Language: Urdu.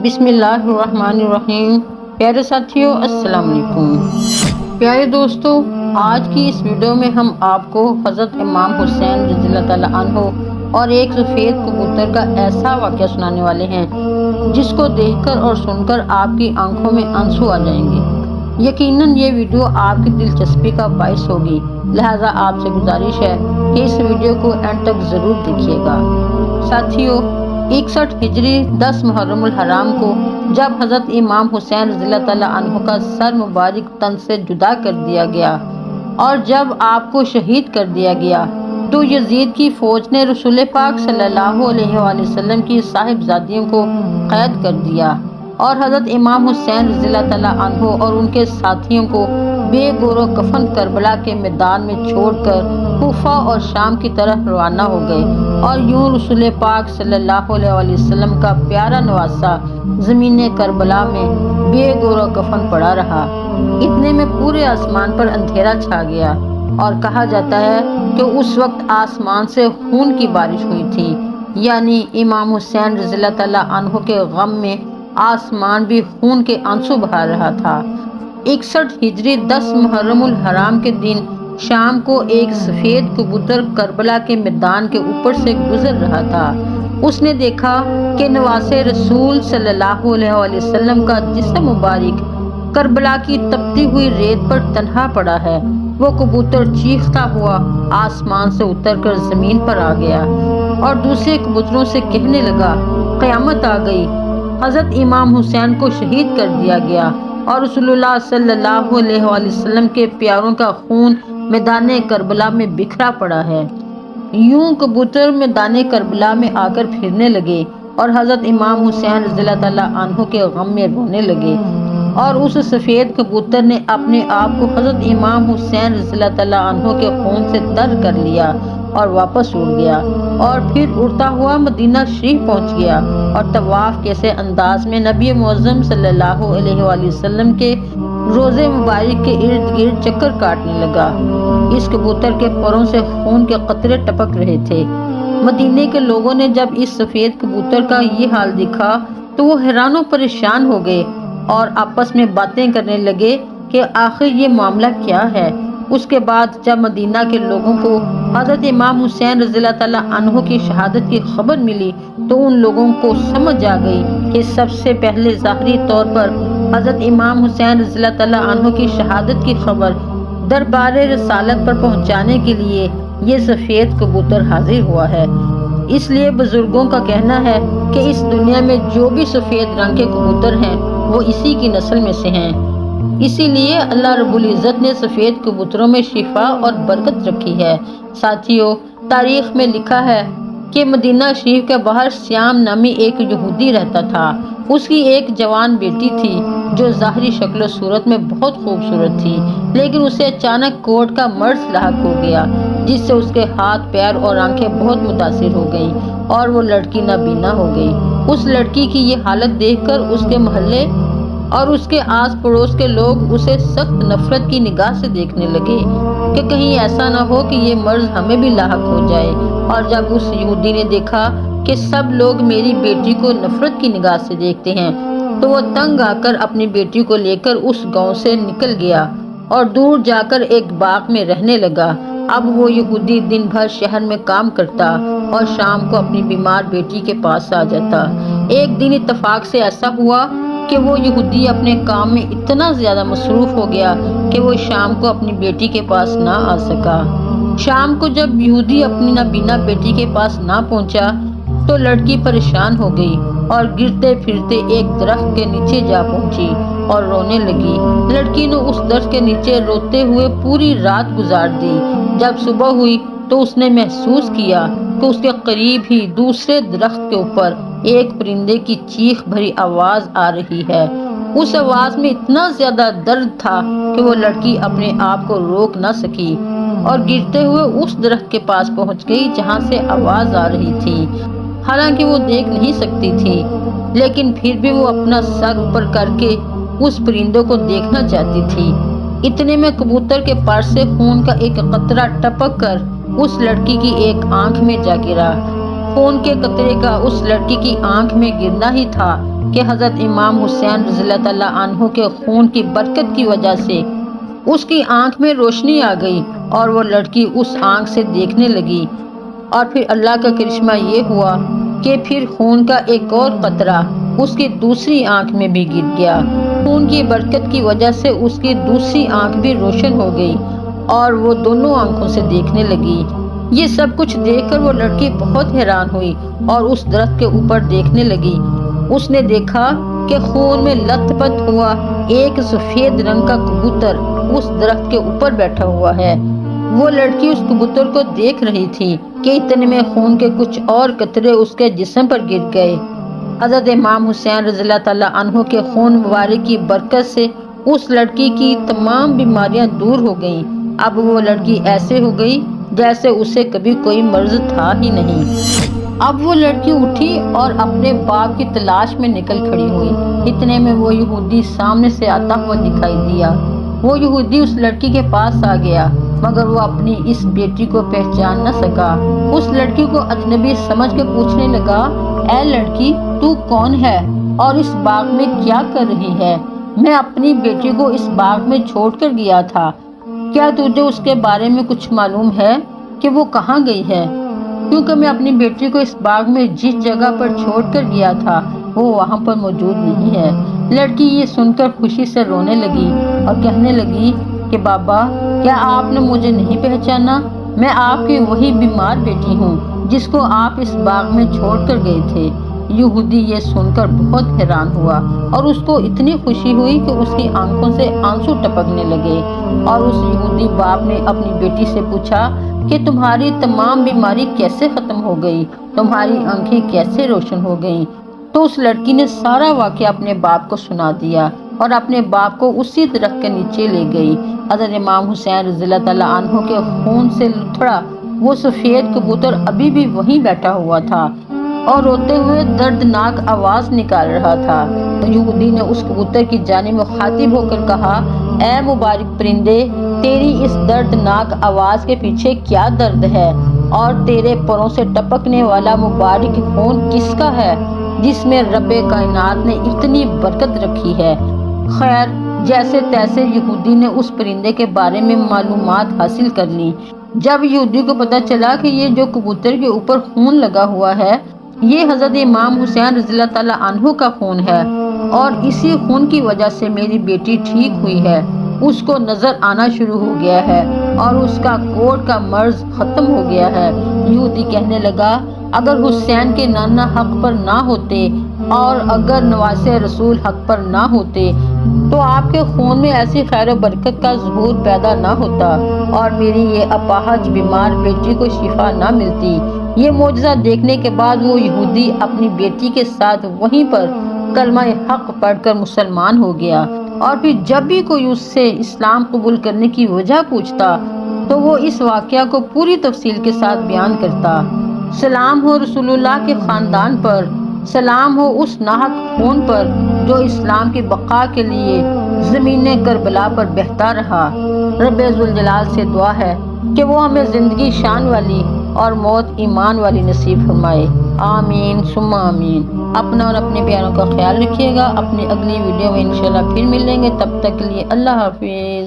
بسم اللہ الرحمن الرحیم۔ پیارے ساتھیوں، السلام علیکم۔ پیارے دوستو، آج کی اس ویڈیو میں ہم آپ کو حضرت امام حسین رضی اللہ تعالیٰ عنہ اور ایک سفید کبوتر کا ایسا واقعہ سنانے والے ہیں جس کو دیکھ کر اور سن کر آپ کی آنکھوں میں آنسو آ جائیں گے۔ یقیناً یہ ویڈیو آپ کی دلچسپی کا باعث ہوگی، لہٰذا آپ سے گزارش ہے کہ اس ویڈیو کو اینڈ تک ضرور دیکھیے گا۔ ساتھیوں، 61 ہجری 10 محرم الحرام کو جب حضرت امام حسین رضی اللہ تعالیٰ عنہ کا سر مبارک تن سے جدا کر دیا گیا اور جب آپ کو شہید کر دیا گیا تو یزید کی فوج نے رسول پاک صلی اللہ علیہ وآلہ وسلم کی صاحبزادیوں کو قید کر دیا اور حضرت امام حسین رضی اللہ تعالیٰ عنہ اور ان کے ساتھیوں کو بے گور و کفن کربلا کے میدان میں چھوڑ کر کوفہ اور شام کی طرف روانہ ہو گئے، اور یوں رسول پاک صلی اللہ علیہ وآلہ وسلم کا پیارا نواسہ زمین کربلا میں بے گور و کفن پڑا رہا۔ اتنے میں پورے آسمان پر اندھیرا چھا گیا اور کہا جاتا ہے کہ اس وقت آسمان سے خون کی بارش ہوئی تھی، یعنی امام حسین رضی اللہ تعالیٰ عنہ کے غم میں آسمان بھی خون کے آنسو بہا رہا تھا۔ 61 ہجری 10 محرم الحرام کے دن شام کو ایک سفید کبوتر کربلا کے میدان کے اوپر سے گزر رہا تھا۔ اس نے دیکھا کہ نواسے رسول صلی اللہ علیہ وآلہ وسلم کا جسم مبارک کربلا کی تپتی ہوئی ریت پر تنہا پڑا ہے۔ وہ کبوتر چیختا ہوا آسمان سے اتر کر زمین پر آ گیا اور دوسرے کبوتروں سے کہنے لگا، قیامت آ گئی، حضرت امام حسین کو شہید کر دیا گیا اور رسول اللہ صلی اللہ علیہ وآلہ وسلم کے پیاروں کا خون میدان کربلا میں بکھرا پڑا ہے۔ یوں کبوتر میدان کربلا میں آ کر پھرنے لگے اور حضرت امام حسین رضی اللہ تعالیٰ عنہ کے غم میں رونے لگے، اور اس سفید کبوتر نے اپنے آپ کو حضرت امام حسین رضی اللہ تعالیٰ عنہ کے خون سے تر کر لیا اور واپس اڑ گیا، اور پھر اڑتا ہوا مدینہ شریف پہنچ گیا اور طواف کیسے انداز میں نبی معظم صلی اللہ علیہ وآلہ وسلم کے روزے مبارک کے ارد گرد چکر کاٹنے لگا۔ اس کبوتر کے پروں سے خون کے قطرے ٹپک رہے تھے۔ مدینے کے لوگوں نے جب اس سفید کبوتر کا یہ حال دیکھا تو وہ حیران و پریشان ہو گئے اور آپس میں باتیں کرنے لگے کہ آخر یہ معاملہ کیا ہے۔ اس کے بعد جب مدینہ کے لوگوں کو حضرت امام حسین رضی اللہ تعالیٰ عنہ کی شہادت کی خبر ملی تو ان لوگوں کو سمجھ آ گئی کہ سب سے پہلے ظاہری طور پر حضرت امام حسین رضی اللہ تعالیٰ عنہ کی شہادت کی خبر دربار رسالت پر پہنچانے کے لیے یہ سفید کبوتر حاضر ہوا ہے۔ اس لیے بزرگوں کا کہنا ہے کہ اس دنیا میں جو بھی سفید رنگ کے کبوتر ہیں وہ اسی کی نسل میں سے ہیں۔ اسی لیے اللہ رب العزت نے سفید کبوتروں میں شفا اور برکت رکھی ہے۔ ساتھیوں، تاریخ میں لکھا ہے کہ مدینہ شریف کے باہر سیام نامی ایک یہودی رہتا تھا۔ اس کی ایک جوان بیٹی تھی جو ظاہری شکل و صورت میں بہت خوبصورت تھی، لیکن اسے اچانک کوڑ کا مرض لاحق ہو گیا جس سے اس کے ہاتھ، پیر اور آنکھیں بہت متاثر ہو گئیں اور وہ لڑکی نابینا ہو گئی۔ اس لڑکی کی یہ حالت دیکھ کر اس کے محلے اور اس کے آس پڑوس کے لوگ اسے سخت نفرت کی نگاہ سے دیکھنے لگے کہ کہیں ایسا نہ ہو کہ یہ مرض ہمیں بھی لاحق ہو جائے۔ اور جب اس یہودی نے دیکھا کہ سب لوگ میری بیٹی کو نفرت کی نگاہ سے دیکھتے ہیں تو وہ تنگ آ کر اپنی بیٹی کو لے کر اس گاؤں سے نکل گیا اور دور جا کر ایک باغ میں رہنے لگا۔ اب وہ یہودی دن بھر شہر میں کام کرتا اور شام کو اپنی بیمار بیٹی کے پاس آ جاتا۔ ایک دن اتفاق سے ایسا ہوا کہ وہ یہودی اپنے کام میں اتنا زیادہ مصروف ہو گیا کہ وہ شام کو اپنی بیٹی کے پاس نہ آ سکا۔ شام کو جب یہودی اپنی نابینا بیٹی کے پاس نہ پہنچا تو لڑکی پریشان ہو گئی اور گرتے پھرتے ایک درخت کے نیچے جا پہنچی اور رونے لگی۔ لڑکی نے اس درخت کے نیچے روتے ہوئے پوری رات گزار دی۔ جب صبح ہوئی تو اس نے محسوس کیا کہ اس کے قریب ہی دوسرے درخت کے اوپر ایک پرندے کی چیخ بھری آواز آ رہی ہے۔ اس آواز میں اتنا زیادہ درد تھا کہ وہ لڑکی اپنے آپ کو روک نہ سکی اور گرتے ہوئے اس درخت کے پاس پہنچ گئی جہاں سے آواز آ رہی تھی۔ حالانکہ وہ دیکھ نہیں سکتی تھی، لیکن پھر بھی وہ اپنا سر اوپر کر کے اس پرندے کو دیکھنا چاہتی تھی۔ اتنے میں کبوتر کے پر سے خون کا ایک قطرہ ٹپک کر اس لڑکی کی ایک آنکھ میں جا گرا۔ خون کے قطرے کا اس لڑکی کی آنکھ میں گرنا ہی تھا کہ حضرت امام حسین رضی اللہ تعالیٰ عنہ کے خون کی برکت کی وجہ سے اس کی آنکھ میں روشنی آ گئی اور وہ لڑکی اس آنکھ سے دیکھنے لگی۔ اور پھر اللہ کا کرشمہ یہ ہوا کہ پھر خون کا ایک اور قطرہ اس کی دوسری آنکھ میں بھی گر گیا۔ خون کی برکت کی وجہ سے اس کی دوسری آنکھ بھی روشن ہو گئی اور وہ دونوں آنکھوں سے دیکھنے لگی۔ یہ سب کچھ دیکھ کر وہ لڑکی بہت حیران ہوئی اور اس درخت کے اوپر دیکھنے لگی۔ اس نے دیکھا کہ خون میں لت پت ہوا ایک سفید رنگ کا کبوتر اس درخت کے اوپر بیٹھا ہوا ہے۔ وہ لڑکی اس کبوتر کو دیکھ رہی تھی کہ اتنے میں خون کے کچھ اور قطرے اس کے جسم پر گر گئے۔ حضرت امام حسین رضی اللہ تعالیٰ عنہ کے خون مبارک کی برکت سے اس لڑکی کی تمام بیماریاں دور ہو گئیں۔ اب وہ لڑکی ایسے ہو گئی جیسے اسے کبھی کوئی مرض تھا ہی نہیں۔ اب وہ لڑکی اٹھی اور اپنے باپ کی تلاش میں نکل کھڑی ہوئی۔ اتنے میں وہ یہودی سامنے سے آتا ہوا دکھائی دیا۔ وہ یہودی اس لڑکی کے پاس آ گیا مگر وہ اپنی اس بیٹی کو پہچان نہ سکا۔ اس لڑکی کو اجنبی سمجھ کے پوچھنے لگا، اے لڑکی، تو کون ہے اور اس باغ میں کیا کر رہی ہے؟ میں اپنی بیٹی کو اس باغ میں چھوڑ کر گیا تھا۔ کیا تجھے اس کے بارے میں کچھ معلوم ہے کہ وہ کہاں گئی ہے؟ کیونکہ میں اپنی بیٹی کو اس باغ میں جس جگہ پر چھوڑ کر گیا تھا وہ وہاں پر موجود نہیں ہے۔ لڑکی یہ سن کر خوشی سے رونے لگی اور کہنے لگی کہ بابا، کیا آپ نے مجھے نہیں پہچانا؟ میں آپ کی وہی بیمار بیٹی ہوں جس کو آپ اس باغ میں چھوڑ کر گئے تھے۔ یہودی یہ سن کر بہت حیران ہوا اور اس کو اتنی خوشی ہوئی کہ اس کی آنکھوں سے آنسو ٹپکنے لگے۔ اور اس یہودی باپ نے اپنی بیٹی سے پوچھا کہ تمہاری تمام بیماری کیسے ختم ہو گئی؟ تمہاری آنکھیں کیسے روشن ہو گئیں؟ تو اس لڑکی نے سارا واقعہ اپنے باپ کو سنا دیا اور اپنے باپ کو اسی درخت کے نیچے لے گئی۔ حضرت امام حسین رضی اللہ تعالیٰ عنہ کے خون سے لتھڑا وہ سفید کبوتر ابھی بھی وہیں بیٹھا ہوا تھا اور روتے ہوئے دردناک آواز نکال رہا تھا۔ تو یہودی نے اس کبوتر کی جانب مخاطب ہو کر کہا، اے مبارک پرندے، تیری اس دردناک آواز کے پیچھے کیا درد ہے اور تیرے پروں سے ٹپکنے والا مبارک خون کس کا ہے جس میں رب کائنات نے اتنی برکت رکھی ہے؟ خیر، جیسے تیسے یہودی نے اس پرندے کے بارے میں معلومات حاصل کر لی۔ جب یہودی کو پتہ چلا کہ یہ جو کبوتر کے اوپر خون لگا ہوا ہے یہ حضرت امام حسین رضی اللہ تعالیٰ عنہ کا خون ہے اور اسی خون کی وجہ سے میری بیٹی ٹھیک ہوئی ہے، اس کو نظر آنا شروع ہو گیا ہے اور اس کا کوڑ کا مرض ختم ہو گیا ہے۔ یہودی کہنے لگا، اگر حسین کے نانا حق پر نہ ہوتے اور اگر نواسے رسول حق پر نہ ہوتے تو آپ کے خون میں ایسی خیر و برکت کا ظہور پیدا نہ ہوتا اور میری یہ اپاہج بیمار بیٹی کو شفا نہ ملتی۔ یہ معجزہ دیکھنے کے بعد وہ یہودی اپنی بیٹی کے ساتھ وہیں پر کلمہ حق پڑھ کر مسلمان ہو گیا۔ اور پھر جب بھی کوئی اس سے اسلام قبول کرنے کی وجہ پوچھتا تو وہ اس واقعہ کو پوری تفصیل کے ساتھ بیان کرتا۔ سلام ہو رسول اللہ کے خاندان پر، سلام ہو اس ناحق خون پر جو اسلام کی بقا کے لیے زمین کربلا پر بہتا رہا۔ رب ذوالجلال سے دعا ہے کہ وہ ہمیں زندگی شان والی اور موت ایمان والی نصیب فرمائے۔ آمین ثم آمین۔ اپنا اور اپنے پیاروں کا خیال رکھیے گا۔ اپنی اگلی ویڈیو میں انشاءاللہ پھر ملیں گے، تب تک کے لیے اللہ حافظ۔